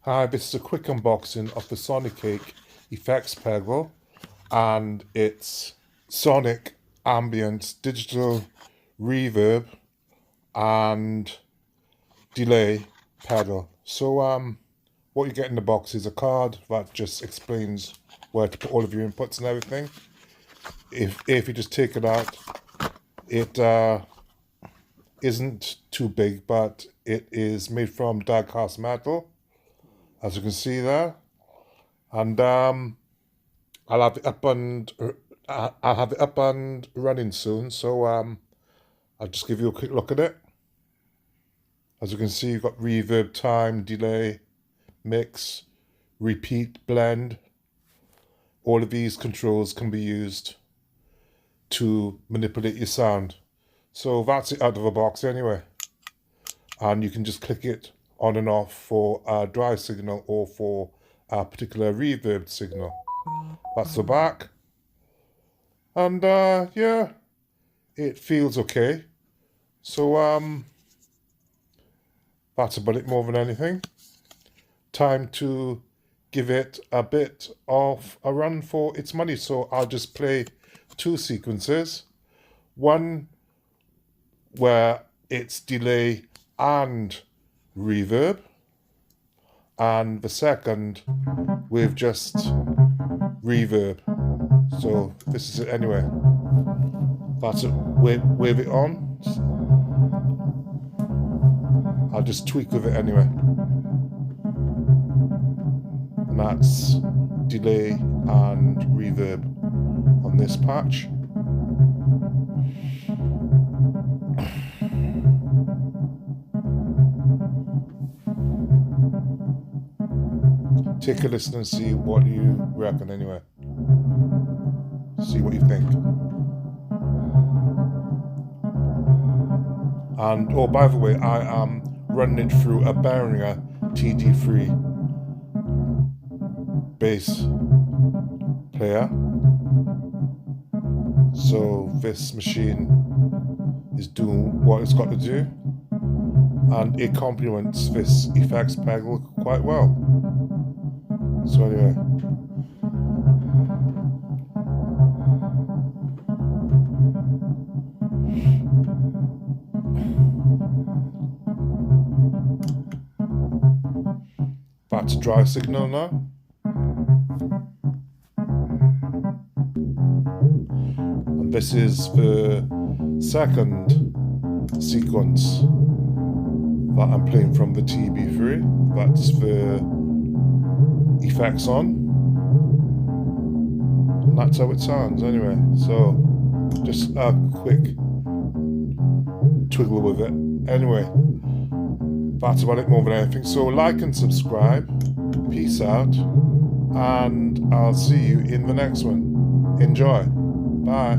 Hi, this is a quick unboxing of the Sonicake effects pedal and its sonic ambient digital reverb and delay pedal. So what you get in the box is a card that just explains where to put all of your inputs and everything. If you just take it out, it isn't too big, but it is made from die-cast metal, as you can see there, and I'll have it up and running soon. So I'll just give you a quick look at it. As you can see, you've got reverb, time, delay, mix, repeat, blend. All of these controls can be used to manipulate your sound. So that's it out of the box anyway, and you can just click it on and off for a dry signal or for a particular reverb signal. That's the back, and yeah, it feels okay. So that's about it more than anything. Time to give it a bit of a run for its money. So I'll just play two sequences, one where it's delay and reverb, and the second with just reverb. So this is it anyway. That's it. Wave it on. I'll just tweak with it anyway. And that's delay and reverb on this patch. Take a listen and see what you reckon anyway. See what you think. And oh, by the way, I am running it through a Behringer TD3 bass player. So this machine is doing what it's got to do, and it complements this effects pedal quite well. So anyway, back to dry signal now. And this is the second sequence that I'm playing from the TB3. That's the effects on, and that's how it sounds anyway. So just a quick twiggle with it anyway. That's about it more than anything. So like and subscribe. Peace out, and I'll see you in the next one. Enjoy. Bye.